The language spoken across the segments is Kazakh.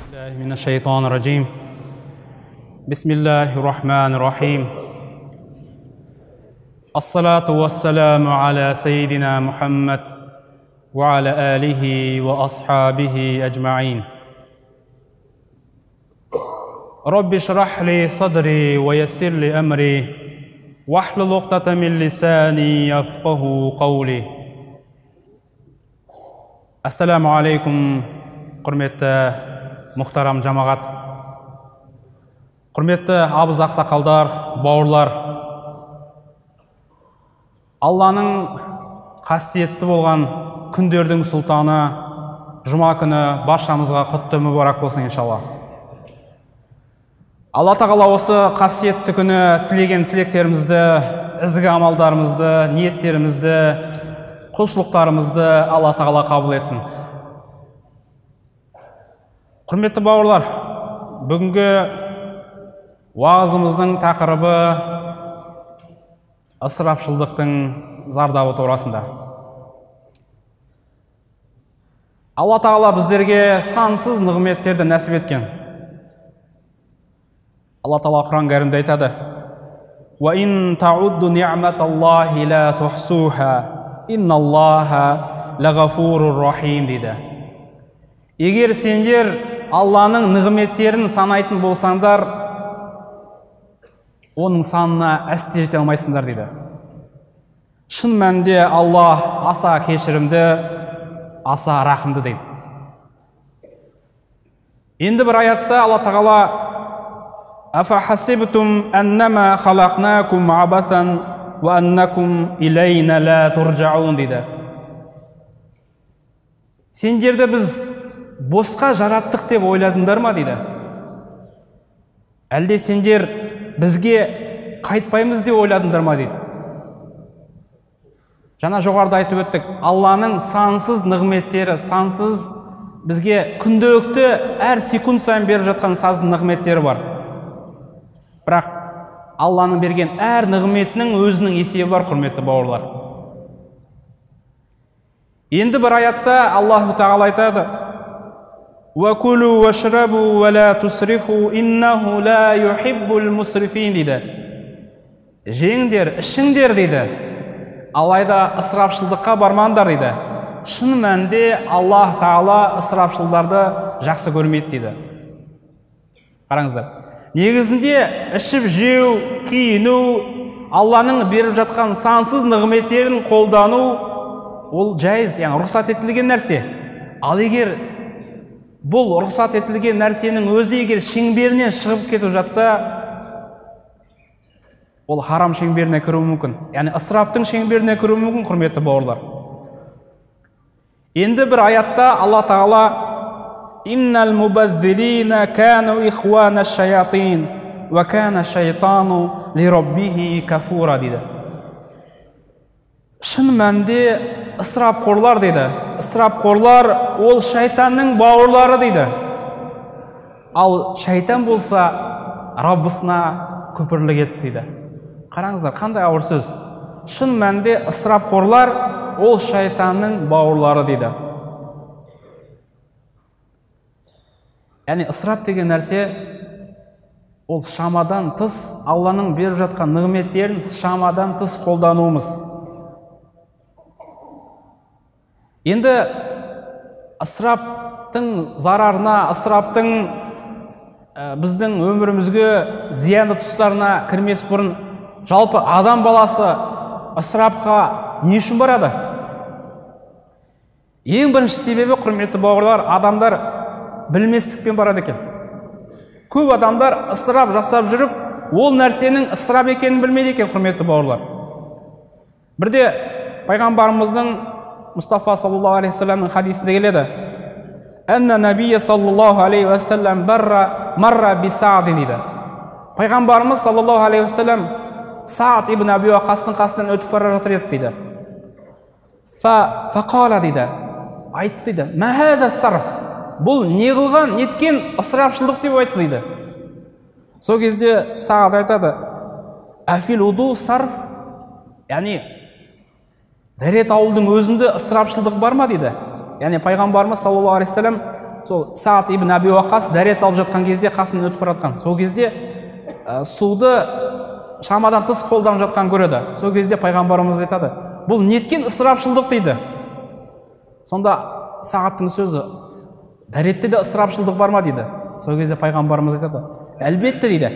الله من الشيطان الرجيم بسم الله الرحمن الرحيم الصلاة والسلام على سيدنا محمد وعلى آله وأصحابه أجمعين رب اشرح لي صدري ويسر لي أمري واحلل عقدة من لساني يفقه قولي السلام عليكم құрметті мұхтарам жамағат, құрметті абыз ақсақалдар, бауырлар, Алланың қасиетті болған күндердің сұлтаны жұма күні баршамызға құтты мүбарак болсын иншалла. Алла тағала осы қасиетті күні тілеген тілектерімізді, ізгі амалдарымызды, ниеттерімізді, құлшылықтарымызды Алла тағала қабыл етсін. Құрметті бауырлар, бүгінгі уағызымыздың тақырыбы ысырапшылдықтың зардабы турасында. Алла тағала біздерге сансыз нығметтерді нәсіп еткен. Алла тағала Құран кәрімде айтады: "Ва ин таудду ниъматаллахи ла тухсуха, инналлаха лагафурур рахим" дейді. Егер сендер Алланың нығметтерін санайтын болсаңдар, оның санына әсте жете алмайсыңдар дейді. Шын мәнінде Алла аса кешірімді, аса рахымды дейді. Енді бір аятта Алла тағала: "Афахасибтум аннама халақнакум абасан ва аннакум илайна ла туржаун" дейді. Сендерді біз босқа жараттық деп ойладыңдар ма дейді. Әлде сендер бізге қайтпаймыз деп ойладыңдар ма дейді. Жаңа жоғарыда айтып өттік, Алланың сансыз нығметтері, сансыз бізге күнделікті әр секунд сайын беріп жатқан сансыз нығметтері бар. Бірақ Алланың берген әр нығметінің өзінің есебі бар, құрметті бауырлар. Енді бір аятта Аллаху тағала айтады: "Вакулу вашрабу ва ла тусрифу иннаху ла юхиббул мусрифин" дейді. Жеңдер, ішіңдер дейді. Алайда ысырапшылдыққа бармаңдар дейді. Шын мәнінде Аллах тағала ысырапшылдарды жақсы көрмейді дейді. Қараңыздар. Негізінде ішіп жеу, киіну, Алланың беріп жатқан сансыз нығметтерін қолдану ол жайыз, яғни рұқсат етілген нәрсе. Ал егер бұл рұқсат етілген нәрсенің өзі егер шеңберінен шығып кетіп жатса, ол харам шеңберіне кіруі мүмкін. Яғни ысыраптың шеңберіне кіруі мүмкін, құрметті бауырлар. Енді бір аятта Алла тағала: "Иннал мубаззирина кану ихуана шаятин ва кана шайтану ли раббихи кафура" дейді. Шын мәнінде ысырапқорлар дейді. Ысырапқорлар ол шайтанның бауырлары дейді. Ал шайтан болса Раббысына күпірлік етті дейді. Қараңыздар, қандай ауыр сөз. Шын мәнінде ысырапқорлар ол шайтанның бауырлары дейді. Яғни ысырап деген нәрсе ол шамадан тыс, Алланың беріп жатқан нығметтерін шамадан тыс қолдануымыз. Енді ысыраптың зарарына, ысыраптың біздің өмірімізге зиянды тұстарына кірмес бұрын, жалпы адам баласы ысырапқа не үшін барады? Ең бірінші себебі, құрметті бауырлар, адамдар білместікпен барады екен. Көп адамдар ысырап жасап жүріп, ол нәрсенің ысырап екенін білмейді екен, құрметті бауырлар. Бірде пайғамбарымыздың Мұстафа саллаллаху алейхи вассаламның хадисінде келеді: "Анна набия саллаллаху алейхи вассалам марра би Саадин" дейді. Пайғамбарымыз саллаллаху алейхи вассалам Саад ибн Аби Вақастың қасынан өтіп бара жатыр еді дейді. Фақала дейді, айтты дейді: "Ма хаза сарф?" Бұл не қылған, неткен ысырапшылдық деп айтты дейді. Сол кезде Саад айтады: "Афил уду сарф?" Яғни дәрет ауылдың өзінде ысырапшылдық бар ма дейді. Яғни пайғамбарымыз саллаллаху алейхи вассалам сол Саад ибн Аби Уақас дәрет алып жатқан кезде қасынан өтіп бара жатқан. Сол кезде суды шамадан тыс қолданып жатқан көреді. Сол кезде пайғамбарымыз айтады, бұл неткен ысырапшылдық дейді. Сонда Сағаттың сөзі, дәретте де ысырапшылдық бар ма дейді. Сол кезде пайғамбарымыз айтады, әлбетте дейді.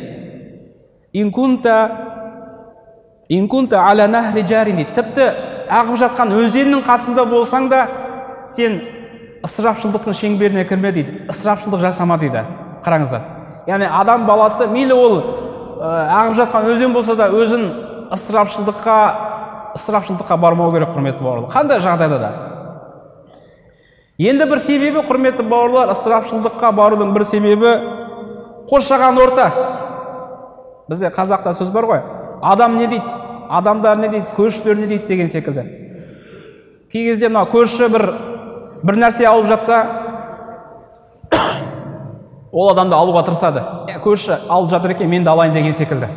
Инкунта аля нахри жарини, тіпті ағып жатқан өзеннің қасында болсаң да сен ысырапшылдықтың шеңберіне кірме дейді. Ысырапшылдық жасама дейді. Қараңыздар. Яғни адам баласы мейлі ол ағып жатқан өзен болса да өзін ысырапшылдыққа бармау керек, құрметті бауырлар. Қандай жағдайда да. Енді бір себебі, құрметті бауырлар, ысырапшылдыққа барудың бір себебі қоршаған орта. Бізде қазақта сөз бар ғой. Адам не дейді? Адамдар не дейді? Көршілер не дейді деген секілді. Кей кезде мына көрші бір нәрсе алып жатса, ол адамды алуға тырысады. Көрші алып жатыр екен, мен де алайын деген секілді.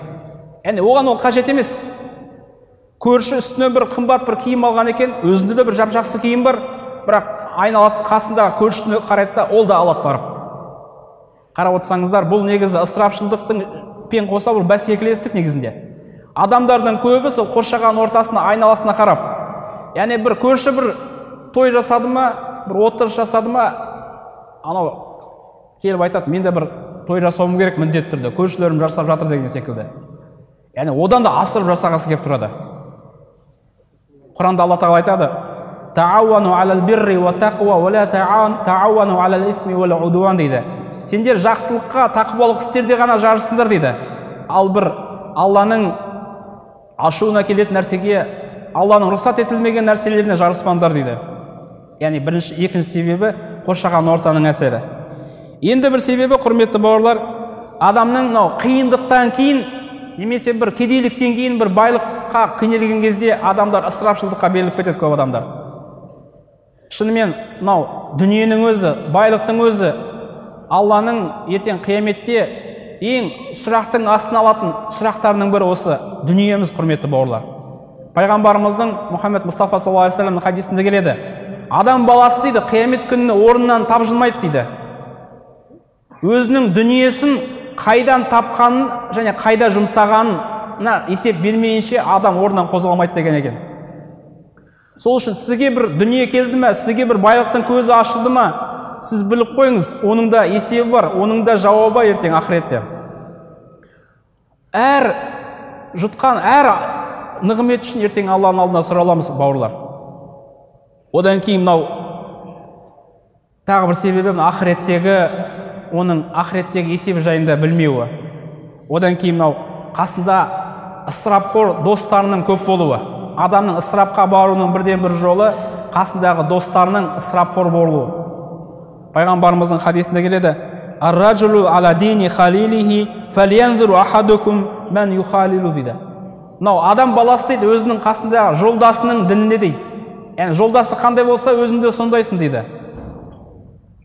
Яғни оған ол қажет емес. Көрші үстіне бір қымбат бір киім алған екен, өзінде де бір жап-жақсы киім бар, бірақ айналасы қасындағы көршісіне қарайды да, ол да алады барып. Қарап отырсаңыздар, бұл негізі ысырапшылдықтың пен қоса бұл бәсекелестік негізінде. Адамдардың көбі сол қоршаған ортасына, айналасына қарап. Яғни бір көрші бір той жасады ма, бір отырыс жасады ма, анау келіп айтады, мен де бір той жасауым керек міндетті түрде, көршілерім жасап жатыр деген секілді. Яғни одан да асырып жасағысы келіп тұрады. Құранда Алла Тағала айтады, «Таауану алал бирри ва тақуа ва ла таауану алал исми ва ла удуан» дейді. Сендер жақсылыққа, тақуалық істерде ғана жарысыңдар дейді. Ал бір Алланың ашуына келетін нәрсеге, Алланың рұқсат етілмеген нәрселеріне жарыспаңдар дейді. Яғни бірінші, екінші себебі қоршаған ортаның әсері. Енді бір себебі, құрметті бауырлар, адамның қиындықтан кейін немесе бір кедейліктен кейін бір байлыққа қинелген кезде адамдар ысырапшылдыққа беріліп кетеді көп адамдар. Шынымен дүниенің өзі, байлықтың өзі Алланың ертең қияметте ең сұрақтың астына алатын сұрақтарының бірі осы дүниеміз, құрметті бауырлар. Пайғамбарымыздың Мұхаммед Мұстафа саллаллаху алейхи ва саллямның хадисінде келеді. Адам баласы дейді, қиямет күніне орнынан тапжылмайды дейді. Өзінің дүниесін қайдан тапқанын және қайда жұмсағанына есеп бермейінше адам орнынан қозғалмайды деген екен. Сол үшін сізге бір дүние келді ме, сізге бір байлықтың көзі ашылды ма, сіз біліп қойыңыз, оның да есебі бар, оның да жауабы бар ертең ақыретте. Әр жұтқан, әр нығмет үшін ертең Алланың алдына сұраламыз, бауырлар. Одан кейін тағы бір себебі оның ақыреттегі есебі жайында білмеуі. Одан кейін қасында ысырапқор достарының көп болуы. Адамның ысырапқа баруының бірден бір жолы қасындағы достарының ысырапқор болуы. Пайғамбарымыздың хадисінде келеді: «Ар-раджулу ала дини халилихи фалянзуру ахадукум ман юхалилу» дейді. Адам баласы дейді, өзінің қасындағы жолдасының дініне дейді. Яғни жолдасы қандай болса, өзіңде сондайсың дейді.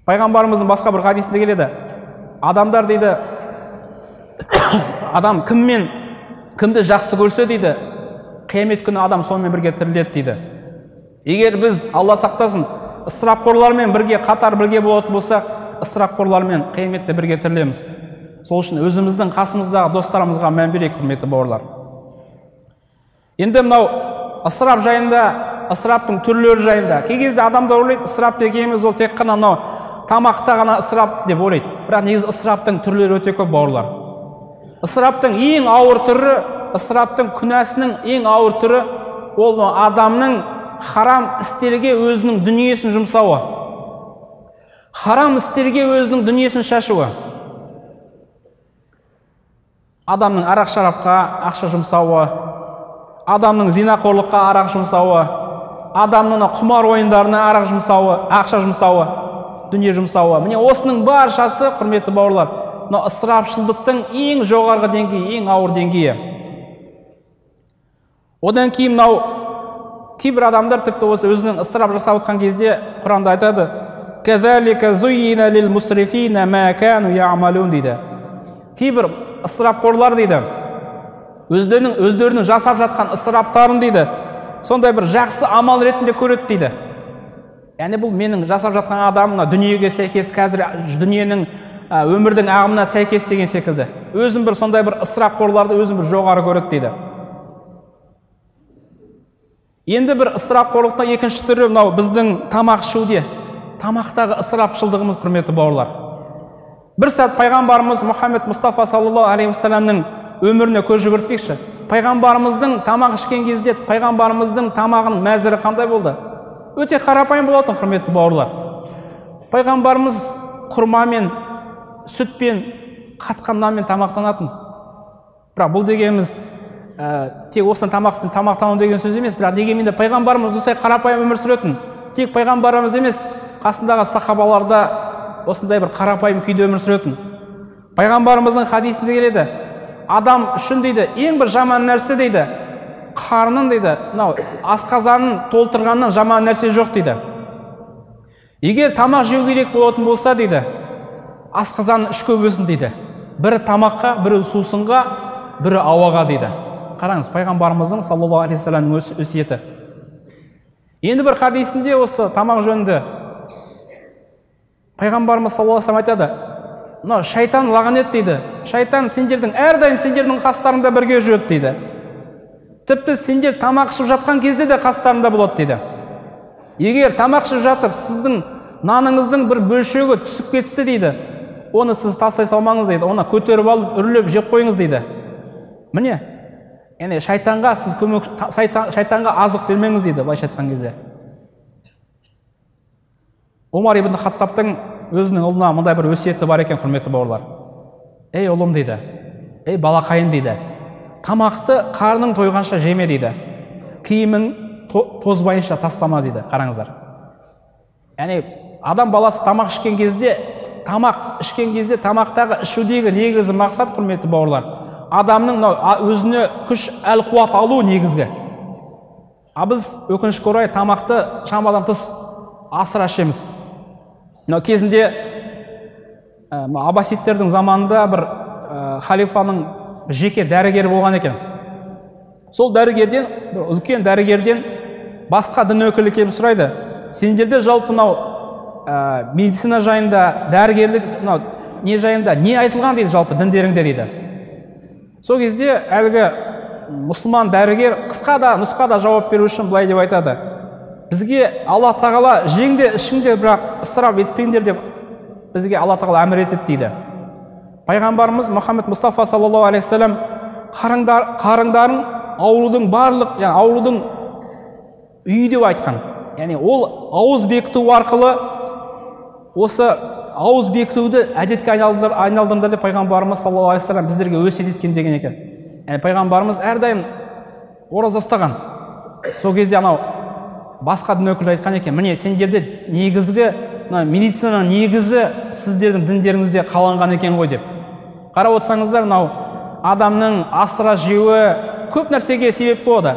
Пайғамбарымыздың басқа бір хадисінде келеді: адамдар дейді, адам кімді жақсы көрсе дейді, қиямет күні адам сонымен бірге тіріледі дейді. Егер біз, Алла сақтасын, ысырапқорлармен қатар бірге болатын болсақ, ысырапқорлармен қияметте бірге тірілеміз. Сол үшін өзіміздің қасымыздағы достарымызға мән берейік, құрметті бауырлар. Енді ысырап жайында, ысыраптың түрлері жайында. Кей кезде адамдар ойлайды, ысырап дегеніміз ол тек қана тамақта ғана ысырап деп ойлайды. Бірақ негізі ысыраптың түрлері өте көп, бауырлар. Ысыраптың ең ауыр түрі, ысыраптың күнәсінің ең ауыр түрі ол адамның харам істерге өзінің дүниесін жұмсауы. Харам істерге өзінің дүниесін шашуы. Адамның арақ-шарапқа ақша жұмсауы, адамның зинақорлыққа арақ жұмсауы, адамның құмар ойындарына ақша жұмсауы, дүние жұмсауы. Міне осының баршасы, құрметті бауырлар, ысырапшылдықтың ең жоғарғы деңгейі, ең ауыр деңгейі. Одан кейін кейбір адамдар тіпті осы өзінің ысырап жасап отқан кезде Құранда айтады: «Кәзалика зуйина лил мусрифина ма кану яъмалун» дейді. Кейбір ысырапқорлар дейді, өздерінің жасап жатқан ысыраптарын дейді, сондай бір жақсы амал ретінде көреді дейді. Яғни бұл менің жасап жатқан адамына дүниеге сәйкес, қазір дүниенің өмірдің ағымына сәйкес деген секілді. Өзім бір сондай бір ысырапқорларды өзім бір жоғары көреді дейді. Енді бір ысырапқорлықтың екінші түрі мынау біздің тамақ ішуде, тамақтағы ысырапшылдығымыз, құрметті бауырлар. Бір сәт пайғамбарымыз Мұхаммед Мұстафа саллаллаху алейхи вассаламның өміріне көз жүгіртпекші. Пайғамбарымыздың тамақ ішкен кезде пайғамбарымыздың тамағының мәзірі қандай болды? Өте қарапайым болатын, құрметті бауырлар. Пайғамбарымыз құрмамен, сүтпен, қатқан нанмен тамақтанатын. Бірақ бұл дегеніміз тек осыны тамақтану деген сөз емес, бірақ дегенмен де пайғамбарымыз осылай қарапайым өмір сүретін. Тек пайғамбарымыз емес, қасындағы сахабаларда осындай бір қарапайым күйде өмір сүретін. Пайғамбарымыздың хадисінде келеді, адам үшін дейді, ең бір жаман нәрсе дейді, қарнын дейді, асқазанын толтырғаннан жаман нәрсе жоқ дейді. Егер тамақ жеу керек болатын болса дейді, асқазанын үшке бөлсін дейді. Бірі тамаққа, бірі сусынға, бірі ауаға дейді. Қараңыз, пайғамбарымыздың саллаллаху алейхи вассаламның өсиеті. Енді бір хадисінде осы тамақ жөнінде пайғамбарымыз саллаллаху алейхи вассалам айтады, шайтан лағнет дейді. Шайтан сендердің әрдайым сендердің қастарыңда бірге жүреді дейді. Тіпті сендер тамақ ішіп жатқан кезде де қастарында болады дейді. Егер тамақ ішіп жатып, сіздің наныңыздың бір бөлшегі түсіп кетсе дейді, оны сіз тастай салмаңыз дейді, оны көтеріп алып, үрлеп жеп қойыңыз дейді. Міне, яғни шайтанға сіз шайтанға азық бермеңіз дейді, былайша айтқан кезде. Омар ибн Хаттабтың өзінің ұлына мындай бір өсиеті бар екен, құрметті бауырлар. Ей ұлым дейді, ей балақайым дейді, тамақты қарның тойғанша жеме дейді, киімің тозбайынша тастама дейді. Қараңыздар. Яғни адам баласы тамақ ішкен кезде, тамақтағы ішудегі негізі мақсат, құрметті бауырлар, адамның өзіне күш, әл-қуат алу негізгі. Біз өкінішке орай тамақты шамадан тыс асыра ішеміз. Кезінде аббасидтердің заманында бір халифаның жеке дәрігері болған екен. Сол дәрігерден, үлкен дәрігерден басқа дін өкілі келіп сұрайды, сендерде жалпы медицина жайында, дәрігерлік не жайында не айтылған дейді жалпы діндеріңде дейді. Сол кезде әлгі мұсылман дәрігер қысқа да нұсқа да жауап беру үшін былай деп айтады, бізге Алла тағала жеңде ішіңде бірақ ысырап етпеңдер деп бізге Алла тағала әмір етеді дейді. Пайғамбарымыз Мұхаммед Мұстафа саллаллаху алейхи вассалам қарыңдарын аурудың барлық, аурудың үйі деп айтқан. Яғни ол ауыз бекіту арқылы осы ауыз бекітуді әдетке айналдырды деп пайғамбарымыз саллаллаху алейхи вассалам біздерге өсиет еткен деген екен. Яғни пайғамбарымыз әрдайым ораза ұстаған. Сол кезде басқа дін өкілі айтқан екен, міне сендерде негізгі медицинаның негізі сіздердің діндеріңізде қаланған екен ғой деп. Қарап отырсаңыздар, адамның асыра жеуі көп нәрсеге себеп болады.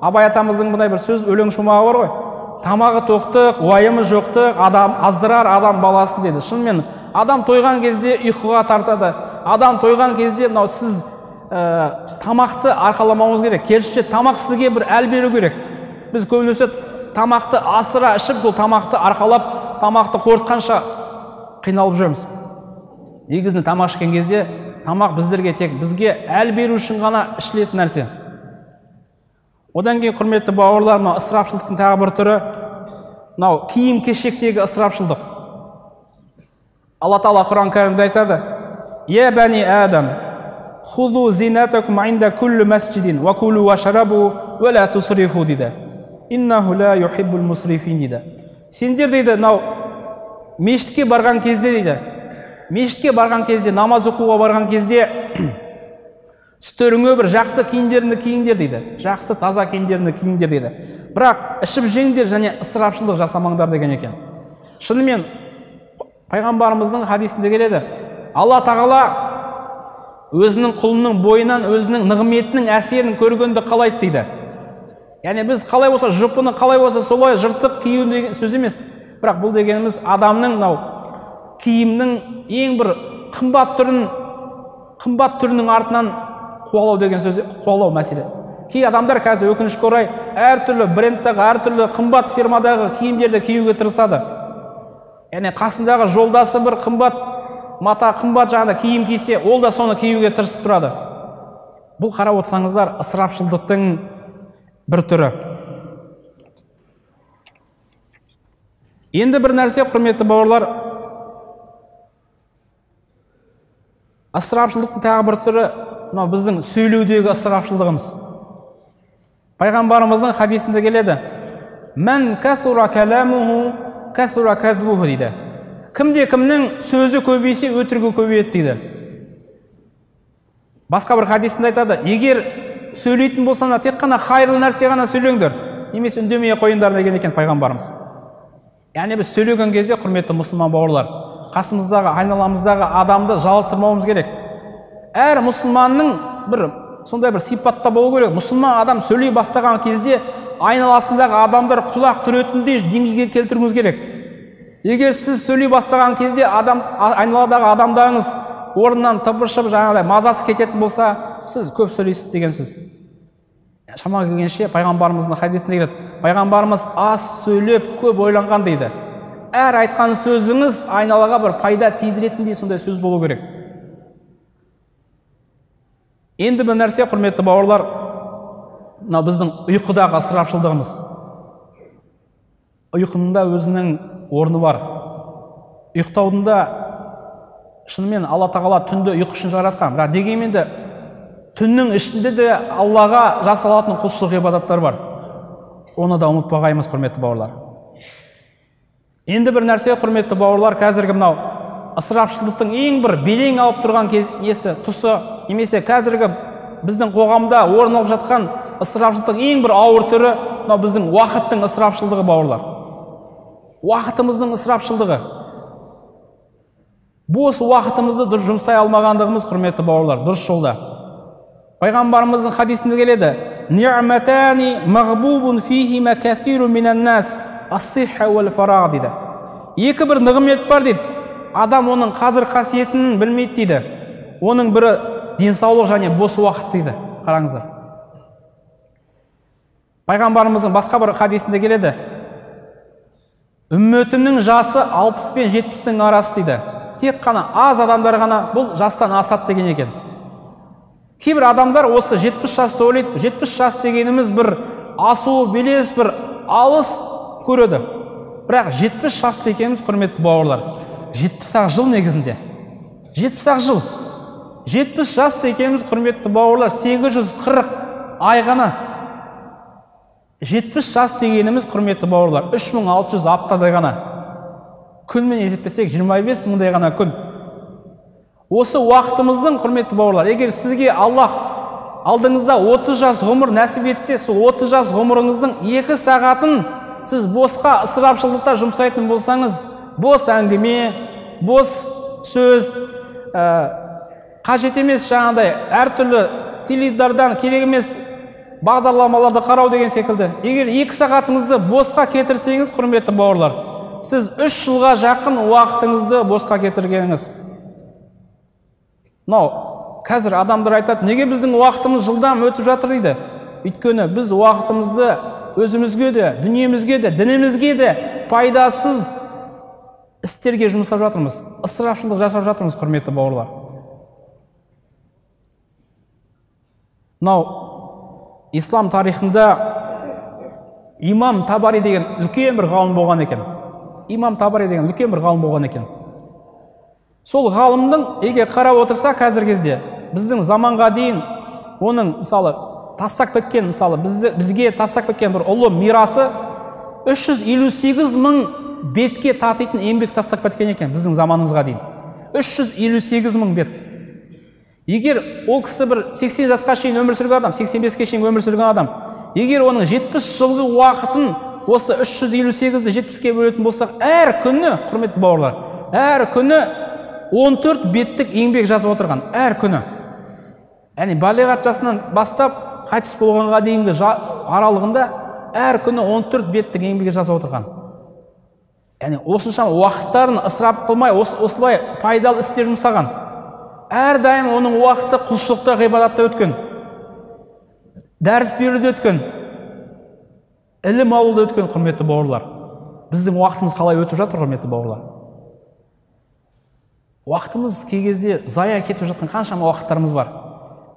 Абай атамыздың бұндай бір сөз, өлең шумағы бар ғой. Тамағы тоқтық, уайымы жоқтық, адам аздырар адам баласын деді. Шынымен адам тойған кезде ұйқыға тартады. Адам тойған кезде сіз тамақты арқаламауыңыз керек. Керісінше тамақ сізге бір әл беру керек. Біз көбінесе тамақты асыра ішіп, сол тамақты арқалап, тамақты қорытқанша қиналып жүрміз. Негізінде тамақ ішкен кезде тамақ біздерге тек бізге әл беру үшін ғана ішілетін нәрсе. Одан кейін, құрметті бауырлар, ысырапшылдықтың тағы бір түрі киім кешектегі ысырапшылдық. Алла Тағала Құран кәрімде айтады: "Я бани Адам, хузу зинатакум инда кулли масжидин ва кулу вашрабу ва ла тусрифу" дейді. "Иннаху ла юхиббул мусрифин" дейді. Сендер дейді, мешітке барған кезде, намаз оқуға барған кезде үстеріңе бір жақсы киімдеріңді киіңдер дейді. Жақсы таза киімдеріңді киіңдер дейді. Бірақ ішіп жеңдер және ысырапшылдық жасамаңдар деген екен. Шынымен пайғамбарымыздың хадисінде келеді, Алла Тағала өзінің құлының бойынан өзінің нығметінің әсерін көргенді қалайды дейді. Яғни біз қалай болса, жұпыны қалай болса солай жыртық кию деген сөз емес. Бірақ бұл дегеніміз адамның киімнің ең бір қымбат түрінің артынан қуалау деген сөз, қуалау мәселе. Кей адамдар қазір өкінішке орай әртүрлі брендтағы, әртүрлі қымбат фирмадағы киімдерді киюге тырысады. Яғни қасындағы жолдасы бір қымбат мата, қымбат жаңағыдай киім кисе, ол да соны киюге тырысып тұрады. Бұл қарап отырсаңыздар ысырапшылдықтың бір түрі. Енді бір нәрсе, құрметті бауырлар, ысырапшылдықтың тағы бір түрі мынау біздің сөйлеудегі ысырапшылдығымыз. Пайғамбарымыздың хадисінде келеді: "Мән кәсура кәламуху кәсура кәзбуху" дейді. Кімде кімнің сөзі көбейсе, өтірігі көбейеді дейді. Басқа бір хадисінде айтады: егер сөйлейтін болсаңдар, тек қана хайырлы нәрсе ғана сөйлеңдер, немесе үндемей қойыңдар деген екен пайғамбарымыз. Яғни біз сөйлеген кезде, құрметті мұсылман бауырлар, қасымыздағы, айналамыздағы адамды жалықтырмауымыз керек. Әр мұсылманның бір сондай бір сипатта болу керек. Мұсылман адам сөйлей бастаған кезде айналасындағы адамдар құлақ түретіндей деңгейге келтіруіңіз керек. Егер сіз сөйлей бастаған кезде айналадағы адамдарыңыз орнынан тыпыршып жаңағыдай мазасы кететін болса, сіз көп сөйлейсіз деген сөз. Шама келгенше пайғамбарымыздың хадисінде келеді: пайғамбарымыз аз сөйлеп, көп ойланған дейді. Әр айтқан сөзіңіз айналаға бір пайда тидіретіндей сондай сөз болу керек. Енді бір нәрсе, құрметті бауырлар, мынау біздің ұйқыдағы ысырапшылдығымыз. Ұйқының да өзінің орны бар. Ұйықтаудың да шынымен Алла тағала түнді ұйқы үшін жаратқан. Бірақ дегенмен де түннің ішінде де Аллаға жасалатын құлшылық ғибадаттар бар. Оны да ұмытпағаймыз, құрметті бауырлар. Енді бір нәрсе, құрметті бауырлар, қазіргі мынау ысырапшылдықтың ең бір белең алып тұрған тұсы, немесе қазіргі біздің қоғамда орын алып жатқан ысырапшылдықтың ең бір ауыр түрі мынау біздің уақыттың ысырапшылдығы, бауырлар. Уақытымыздың ысырапшылдығы. Бос уақытымызды дұрыс жұмсай алмағандығымыз, құрметті бауырлар, дұрыс жолда. Пайғамбарымыздың хадисінде келеді: "Ни'матани мағбубун фихима кафиру минан нас, ас-сихха вал фараг" дейді. Екі бір нығмет бар дейді. Адам оның қадір қасиетін білмейді дейді. Оның бірі денсаулық және бос уақыт дейді. Қараңыздар. Пайғамбарымыздың басқа бір хадисінде келеді: "Үмметімнің жасы 60 пен 70-тің арасы" дейді. Тек қана аз адамдар ғана бұл жастан асады деген екен. Кейбір адамдар осы 70 жасты ойлайды. 70 жас дегеніміз бір асу, белес, бір алыс көреді. Бірақ 70 жасты екеніміз, құрметті бауырлар, 70-ақ жыл негізінде. 70-ақ жыл. 70 жасты екеніміз, құрметті бауырлар, 840 ай ғана. 70 жас дегеніміз, құрметті бауырлар, 3600 аптадай ғана. Күнмен есептесек 25 мыңдай ғана күн. Осы уақытымыздың, құрметті бауырлар, егер сізге Аллах алдыңызда 30 жас ғұмыр нәсіп етсе, сол 30 жас ғұмырыңыздың 2 сағатын сіз босқа ысырапшылдықта жұмсайтын болсаңыз, бос әңгіме, бос сөз, қажет емес жаңағыдай әртүрлі теледидардан керек емес бағдарламаларды қарау деген секілді. Егер 2 сағатыңызды босқа кетірсеңіз, құрметті бауырлар, сіз 3 жылға жақын уақытыңызды босқа кетіргеніңіз. Қазір адамдар айтады: неге біздің уақытымыз жылдам өтіп жатыр дейді. Өйткені біз уақытымызды өзімізге де, дүниемізге де, дінімізге де пайдасыз істерге жұмсап жатырмыз. Ысырапшылдық жасап жатырмыз, құрметті бауырлар. Ислам тарихында имам Табари деген үлкен бір ғалым болған екен. Имам Табари деген үлкен бір ғалым болған екен. Сол ғалымдың, егер қарап отырса, қазір кезде біздің заманға дейін оның мысалы тастап кеткен, мысалы бізге тастап кеткен бір ұлы мирасы 358 мың бетке татитын еңбек тастап кеткен екен біздің заманымызға дейін. 358 мың бет. Егер ол кісі бір 80 жасқа шейін өмір сүрген адам, 85-ке шейін өмір сүрген адам, егер оның 70 жылғы уақытын осы 358-ді 70-ке бөлетін болсақ, әр күні, құрметті бауырлар, әр күні 14 беттік еңбек жазып отырған, әр күні. Яғни балиғат жасынан бастап қайтыс болғанға дейінгі аралығында әр күні 14 беттік еңбек жазып отырған. Яғни осынша уақыттарын ысырап қылмай, осылай пайдалы істер жұмсаған. Әрдайым оның уақыты құлшылықта, ғибадатта өткен. дәріс беруде өткен, ілім алуда өткен, құрметті бауырлар. Біздің уақытымыз қалай өтіп жатыр, құрметті бауырлар? Уақытымыз кей кезде зая кетіп жатқан қаншама уақыттарымыз бар.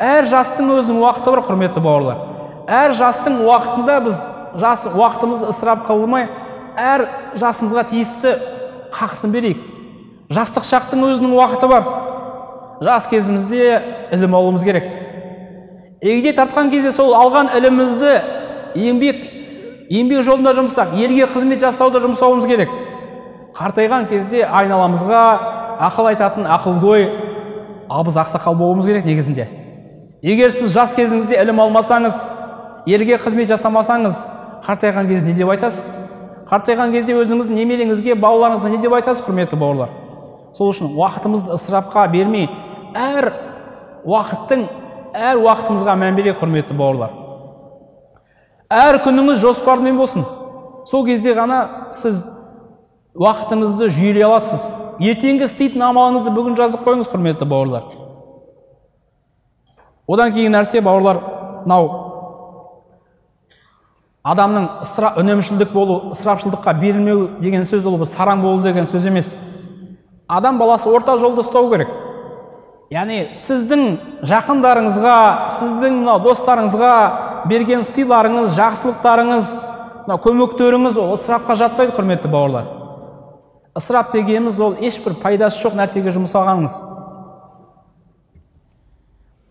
Әр жастың өзінің уақыты бар, құрметті бауырлар. Әр жастың уақытында біз уақытымызды ысырап қылмай, әр жасымызға тиісті қақысын берейік. Жастық шақтың өзінің уақыты бар. Жас кезімізде ілім алуымыз керек. Егде тартқан кезде сол алған ілімімізді еңбек жолында жұмсақ, елге қызмет жасауда жұмсауымыз керек. Қартайған кезде айналамызға ақыл айтатын ақылгөй абыз ақсақал болуымыз керек негізінде. Егер сіз жас кезіңізде ілім алмасаңыз, елге қызмет жасамасаңыз, қартайған кезде не деп айтасыз? Қартайған кезде өзіңіз немереңізге, балаларыңызға не деп айтасыз, құрметті бауырлар? Сол үшін уақытымызды ысырапқа бермей, әр уақытымызға мән берейік, құрметті бауырлар. Әр күніңіз жоспармен болсын. Сол кезде ғана сіз уақытыңызды жүйелей аласыз. Ертеңгі істейтін амалыңызды бүгін жазып қойыңыз, құрметті бауырлар. Одан кейін нәрсе, бауырлар, адамның үнемшілдік болу, ысырапшылдыққа берілмеу деген сөз, ол сараң болу деген сөз емес. Адам баласы орта жолды ұстау керек. Яғни сіздің жақындарыңызға, сіздің достарыңызға берген сыйларыңыз, жақсылықтарыңыз, көмектеріңіз ол ысырапқа жатпайды, құрметті бауырлар. Ысырап дегеніміз ол ешбір пайдасы жоқ нәрсеге жұмсағаныңыз.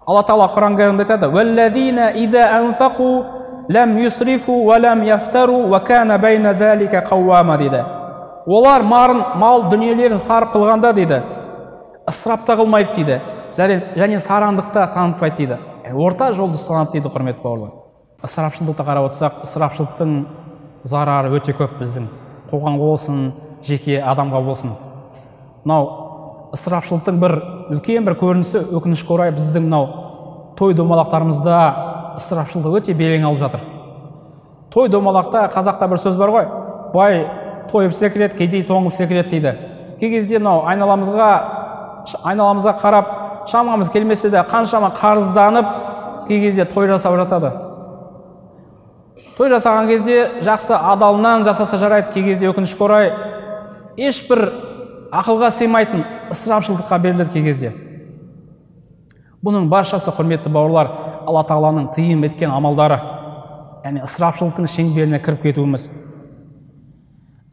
Алла Тағала Құран кәрімде айтады: "Валлазина иза анфақу лам юсрифу ва лам яфтару ва кана байна залика қауама" дейді. Олар мал дүниелерін сарып қылғанда дейді, ысырапта қылмайды дейді, және сараңдықта танытпайды дейді. Орта жолды ұстанады дейді, құрметті бауырлар. Ысырапшылдықты қарап отырсақ, ысырапшылдықтың зарары өте көп біздің қоғамға болсын, жеке адамға болсын. Ысырапшылдықтың үлкен бір көрінісі, өкінішке орай біздің той домалақтарымызда ысырапшылдық өте белең алып жатыр. Той домалақта қазақта бір сөз бар ғой, бай тойып секірет, кедей тоңып секірет дейді. Кей кезде айналамызға қарап, шамамыз келмесе де қаншама қарызданып, кей кезде той жасап жатады. Той жасаған кезде жақсы адалынан жасаса жарайды, кей кезде өкінішке орай ешбір ақылға сыймайтын ысырапшылдыққа беріледі кей кезде. Бұның баршасы, құрметті бауырлар, Алла Тағаланың тыйым еткен амалдары. Яғни ысырапшылдықтың шеңберіне кіріп кетуіміз.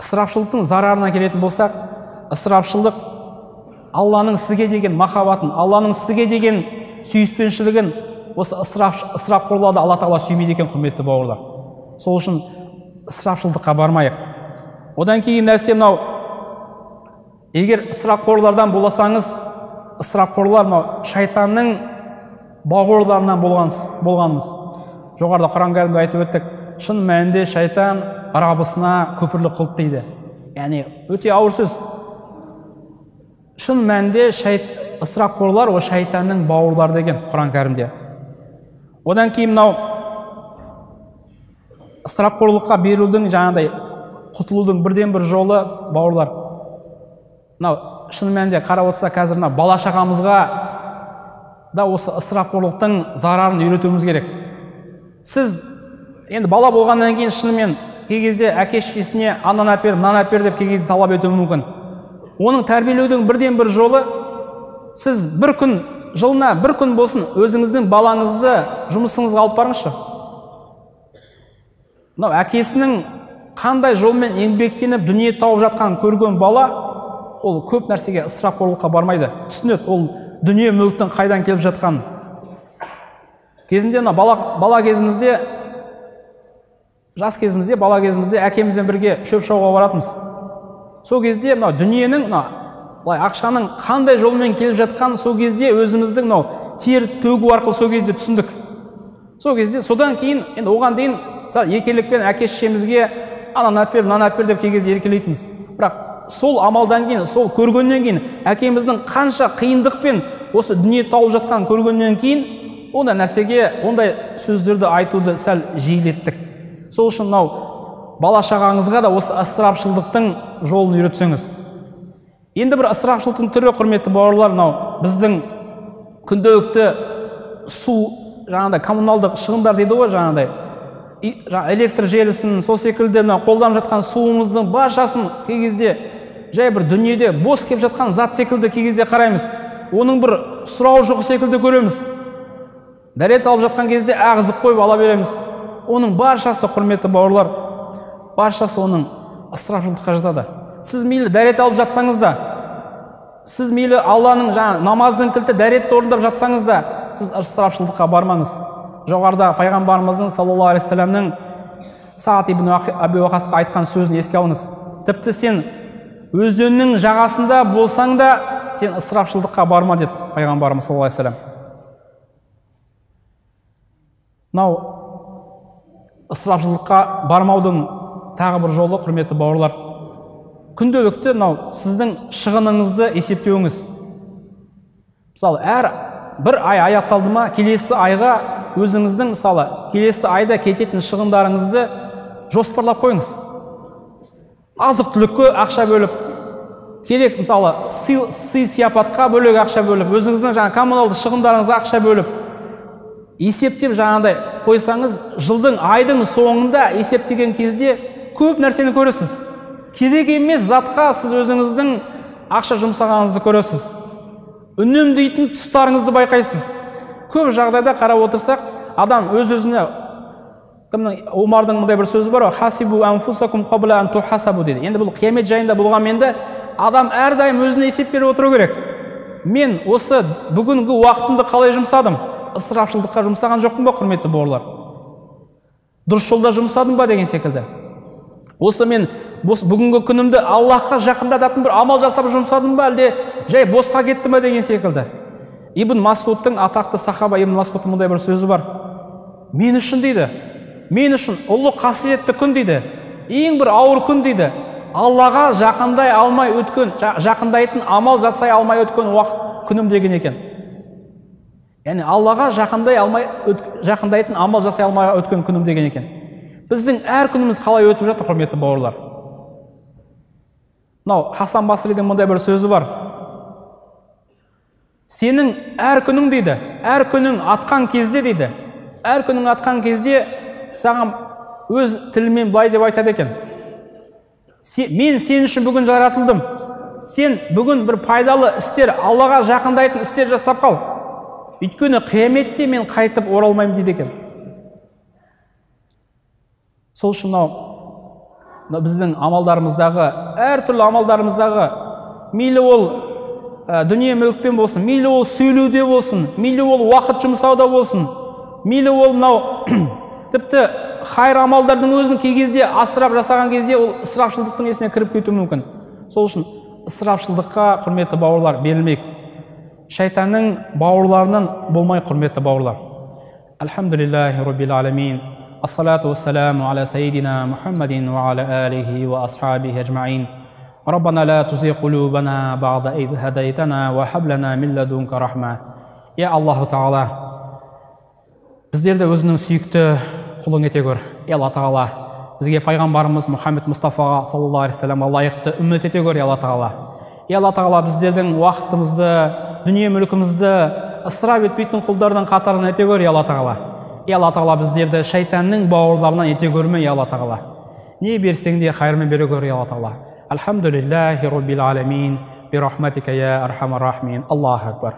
Ысырапшылдықтың зарарына келетін болсақ, ысырапшылдық Алланың сізге деген махаббатын, Алланың сізге деген сүйіспеншілігін осы ысырапқорларды Алла Тағала сүймейді екен, құрметті бауырлар. Сол үшін ысырапшылдыққа бармайық. Одан кейін нәрсе егер ысырапқорлардан боласаңыз, ысырапқорлар шайтанның бауырларынан болғаныңыз. Жоғарыда Құран кәрімде айтып өттік, шын мәнінде шайтан рабысына көпірлік қылды дейді. Яғни өте ауыр сөз. Шын мәнінде ысырапқорлар о шайтанның бауырлары деген Құран кәрімде. Одан кейін ысырапқорлыққа берудің жаңағыдай құтылудың бірден бір жолы, бауырлар. Шын мәнінде қарап отырса, қазір бала шағамызға да осы ысырапқорлықтың зарарын үйретуіміз керек. Сіз енді бала болғаннан кейін шынымен кей кезде әке-шешесіне анан әпер, мынан әпер деп кей кезде талап етуі мүмкін. Оның тәрбиелеудің бірден бір жолы, сіз бір күн, жылына бір күн болсын, өзіңіздің балаңызды жұмысыңызға алып барыңызшы. Әкесінің қандай жолмен еңбектеніп дүние тауып жатқан көрген бала, ол көп нәрсеге ысырапқорлыққа бармайды. Түсінеді, ол дүние мүліктің қайдан келіп жатқан. Кезінде бала кезімізде, жас кезімізде, бала кезімізде әкемізбен бірге шөп шауға баратымыз. Сол кезде дүниенің, ақшаның қандай жолмен келіп жатқан, сол кезде өзіміздің тер төгу арқылы сол кезде түсіндік. Сол кезде, содан кейін, оған дейін еркелікпен әке-шешемізге анан әпер, мынан әпер деп кей кезде еркелейтіміз. Бірақ сол амалдан кейін, сол көргеннен кейін, әкеміздің қанша қиындықпен осы дүние тауып жатқан көргеннен кейін, ондай нәрсеге, ондай сөздерді айтуды сәл жиілеттік. Сол үшін бала шағаңызға да осы ысырапшылдықтың жолын үйретсеңіз. Енді бір ысырапшылдықтың түрі, құрметті бауырлар, біздің күнделікті су жаңағыдай коммуналдық шығындар дейді ғой, жаңағыдай электр желісін, сол секілді мына қолданып жатқан суымыздың баршасын кей кезде жай бір дүниеде бос келіп жатқан зат секілді кей кезде қараймыз. Оның бір сұрауы жоқ секілді көреміз. Дәрет алып жатқан кезде ағызып қойып ала береміз. Оның баршасы, құрметті бауырлар, баршасы оның ысырапшылдыққа жатады. Сіз мейлі дәрет алып жатсаңыз да, сіз мейлі Алланың намаздың кілті дәретті орындап жатсаңыз да, сіз ысырапшылдыққа бармаңыз. Жоғарыда пайғамбарымыздың саллаллаху алейхи вассаламның Саад ибн Аби Уақасқа айтқан сөзін еске алыңыз. Тіпті сен өзеннің жағасында болсаң да, сен ысырапшылдыққа барма деді пайғамбарымыз саллаллаху алейхи вассалам. Мынау ысырапшылдыққа бармаудың тағы бір жолы, құрметті бауырлар, күнделікті мынау сіздің шығыныңызды есептеуіңіз. Мысалы, әр бір ай аяқталды ма, келесі айға өзіңіздің, мысалы, келесі айда кететін шығындарыңызды жоспарлап қойыңыз. Азық-түлікке ақша бөліп, керек, мысалы, сый сияпатқа бөлек ақша бөліп, өзіңіздің коммуналдық шығындарыңызға ақша бөліп, есептеп жаңағыдай қойсаңыз, жылдың айдың соңында есептеген кезде көп нәрсені көресіз. Керек емес затқа сіз өзіңіздің ақша жұмсағаныңызды көресіз. Үнемдейтін тұстарыңызды байқайсыз. Көп жағдайда қарап отырсақ, адам өз-өзіне, Омардың мындай бір сөзі бар, хасибу анфусакум қабла ан тухасабу дейді. Енді бұл қиямет жайында болғанменде адам әрдайым өзіне есеп беріп отыру керек. Мен осы бүгінгі уақытымды қалай жұмсадым? Ысырапшылдыққа жұмсаған жоқпын ба, құрметті бауырлар? Дұрыс жолда жұмсадым ба деген секілді. Осы мен бүгінгі күнімді Аллахқа жақындататын бір амал жасап жұмсадым ба, әлде жай босқа кетті ме деген секілді. Ибн Масудтың, атақты сахаба Ибн Масудтың мындай бір сөзі бар. Мен үшін дейді, мен үшін ұлы қасиетті күн дейді, ең бір ауыр күн дейді, Аллаға жақындай алмай өткен, жақындайтын амал жасай алмай өткен уақыт күнім деген екен. Яғни Аллаға жақындайтын амал жасай алмай өткен күнім деген екен. Біздің әр күніміз қалай өтіп жатыр, құрметті бауырлар? Мынау Хасан Басридің мындай бір сөзі бар. Сенің әр күнің дейді, әр күнің атқан кезде дейді, әр күнің атқан кезде саған өз тілімен былай деп айтады екен. Мен сен үшін бүгін жаратылдым. Сен бүгін бір пайдалы істер, Аллаға жақындайтын істер жасап қал. Өйткені қияметте мен қайтып оралмаймын дейді екен. Сол үшін біздің амалдарымыздағы, әртүрлі амалдарымыздағы, мейлі ол дүние мүлікпен болсын, мейлі ол сөйлеуде болсын, мейлі ол уақыт жұмсауда болсын, мейлі ол тіпті хайыр амалдардың өзін кей кезде асырап жасаған кезде ол ысырапшылдықтың есіне кіріп кетуі мүмкін. Сол үшін ысырапшылдыққа, құрметті бауырлар, берілмейік. Шайтанның бауырларынан болмай, құрметті бауырлар. Альхамдулиллахи раббил аламин. Ассалату вассаламу аля сайидина Мухаммадин ва аля алихи ва асхабихи аджмаин. Раббана ла тузи кулубана бa'да ид хадайтана ва хаб лана мин ладунка рахма. Я Аллаху Таала, біздерді өзінің сүйікті құлың ете көр. Я Алла Таала, бізге пайғамбарымыз Мұхаммед Мұстафаға саллаллаху алейхи вассаламға лайықты үммет ете көр, я Алла Таала. Я Алла Таала, біздердің уақытымызды, дүние мүлкімізді ысырап етпейтін құлдардың қатарына ете көр, я Алла Таала. Я Алла Таала, біздерді шайтанның бауырларынан ете көрме, я Алла Таала. Не берсең де хайырмен бере көр, я Алла Таала. Альхамдулиллахи раббил аламин, би рахматика я архамар рахмин. Аллаху акбар.